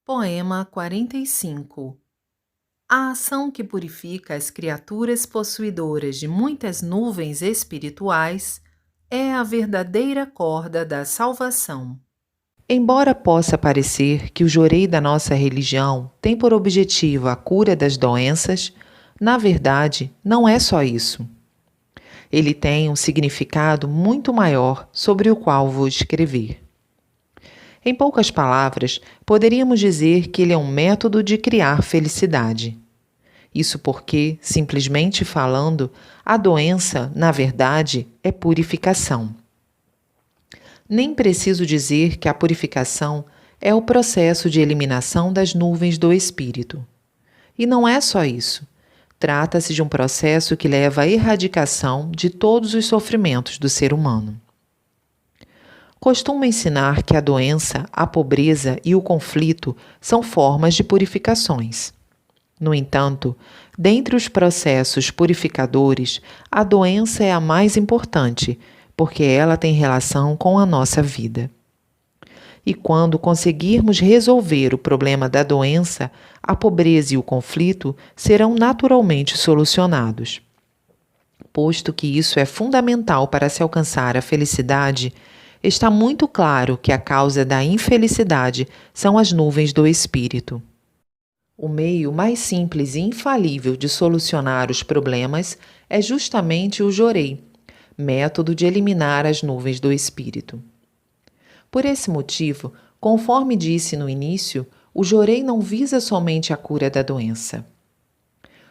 Poema 45. A ação que purifica as criaturas possuidoras de muitas nuvens espirituais é a verdadeira corda da salvação. Embora possa parecer que o jorei da nossa religião tem por objetivo a cura das doenças, na verdade, não é só isso. Ele tem um significado muito maior sobre o qual vou escrever. Em poucas palavras, poderíamos dizer que ele é um método de criar felicidade. Isso porque, simplesmente falando, a doença, na verdade, é purificação. Nem preciso dizer que a purificação é o processo de eliminação das nuvens do espírito. E não é só isso. Trata-se de um processo que leva à erradicação de todos os sofrimentos do ser humano. Costumo ensinar que a doença, a pobreza e o conflito são formas de purificações. No entanto, dentre os processos purificadores, a doença é a mais importante, porque ela tem relação com a nossa vida. E quando conseguirmos resolver o problema da doença, a pobreza e o conflito serão naturalmente solucionados. Posto que isso é fundamental para se alcançar a felicidade, está muito claro que a causa da infelicidade são as nuvens do espírito. O meio mais simples e infalível de solucionar os problemas é justamente o jorei, método de eliminar as nuvens do espírito. Por esse motivo, conforme disse no início, o jorei não visa somente a cura da doença.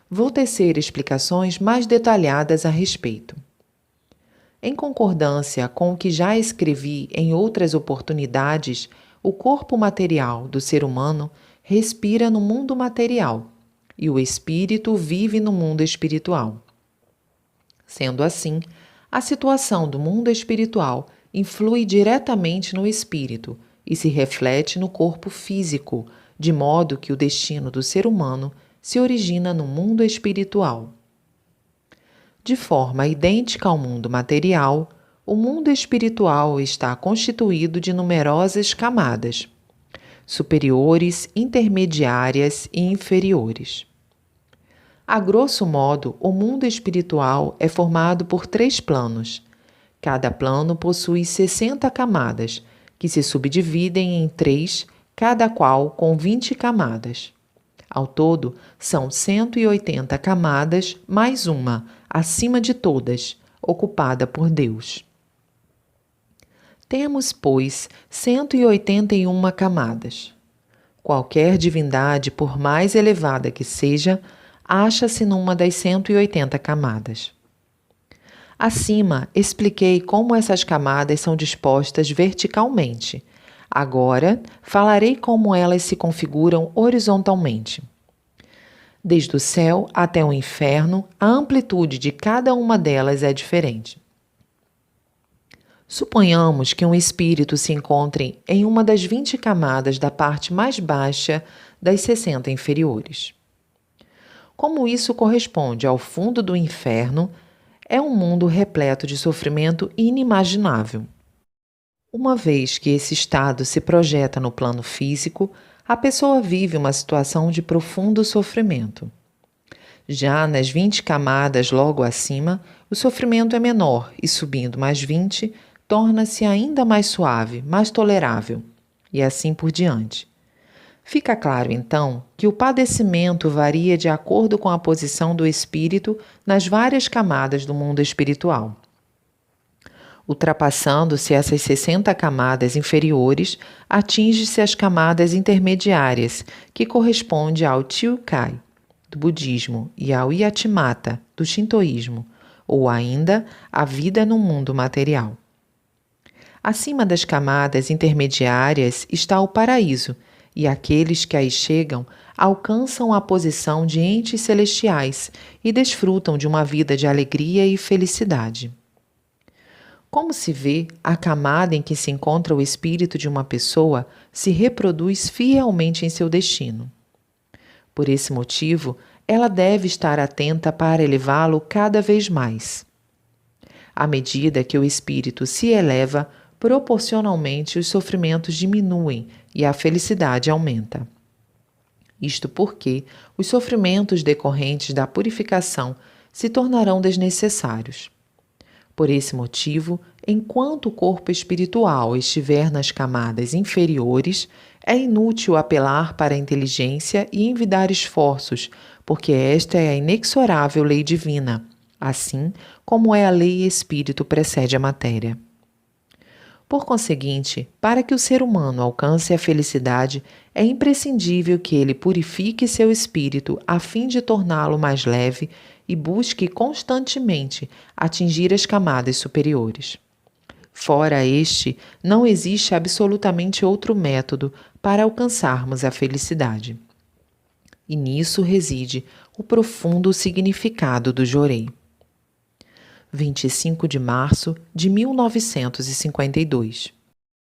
Vou tecer explicações mais detalhadas a respeito. Em concordância com o que já escrevi em outras oportunidades, o corpo material do ser humano respira no mundo material e o espírito vive no mundo espiritual. Sendo assim, a situação do mundo espiritual influi diretamente no espírito e se reflete no corpo físico, de modo que o destino do ser humano se origina no mundo espiritual. De forma idêntica ao mundo material, o mundo espiritual está constituído de numerosas camadas, superiores, intermediárias e inferiores. A grosso modo, o mundo espiritual é formado por 3 planos. Cada plano possui 60 camadas, que se subdividem em 3, cada qual com 20 camadas. Ao todo, são 180 camadas mais uma, acima de todas, ocupada por Deus. Temos, pois, 181 camadas. Qualquer divindade, por mais elevada que seja, acha-se numa das 180 camadas. Acima, expliquei como essas camadas são dispostas verticalmente. Agora, falarei como elas se configuram horizontalmente. Desde o céu até o inferno, a amplitude de cada uma delas é diferente. Suponhamos que um espírito se encontre em uma das 20 camadas da parte mais baixa das 60 inferiores. Como isso corresponde ao fundo do inferno, é um mundo repleto de sofrimento inimaginável. Uma vez que esse estado se projeta no plano físico, a pessoa vive uma situação de profundo sofrimento. Já nas 20 camadas logo acima, o sofrimento é menor e, subindo mais 20, torna-se ainda mais suave, mais tolerável, e assim por diante. Fica claro, então, que o padecimento varia de acordo com a posição do espírito nas várias camadas do mundo espiritual. Ultrapassando-se essas 60 camadas inferiores, atinge-se as camadas intermediárias, que corresponde ao Tyukai, do budismo, e ao Yatimata, do shintoísmo, ou ainda a vida no mundo material. Acima das camadas intermediárias está o paraíso, e aqueles que aí chegam alcançam a posição de entes celestiais e desfrutam de uma vida de alegria e felicidade. Como se vê, a camada em que se encontra o espírito de uma pessoa se reproduz fielmente em seu destino. Por esse motivo, ela deve estar atenta para elevá-lo cada vez mais. À medida que o espírito se eleva, proporcionalmente os sofrimentos diminuem e a felicidade aumenta. Isto porque os sofrimentos decorrentes da purificação se tornarão desnecessários. Por esse motivo, enquanto o corpo espiritual estiver nas camadas inferiores, é inútil apelar para a inteligência e envidar esforços, porque esta é a inexorável lei divina, assim como é a lei espírito precede a matéria. Por conseguinte, para que o ser humano alcance a felicidade, é imprescindível que ele purifique seu espírito a fim de torná-lo mais leve e busque constantemente atingir as camadas superiores. Fora este, não existe absolutamente outro método para alcançarmos a felicidade. E nisso reside o profundo significado do Jorei. 25 de março de 1952.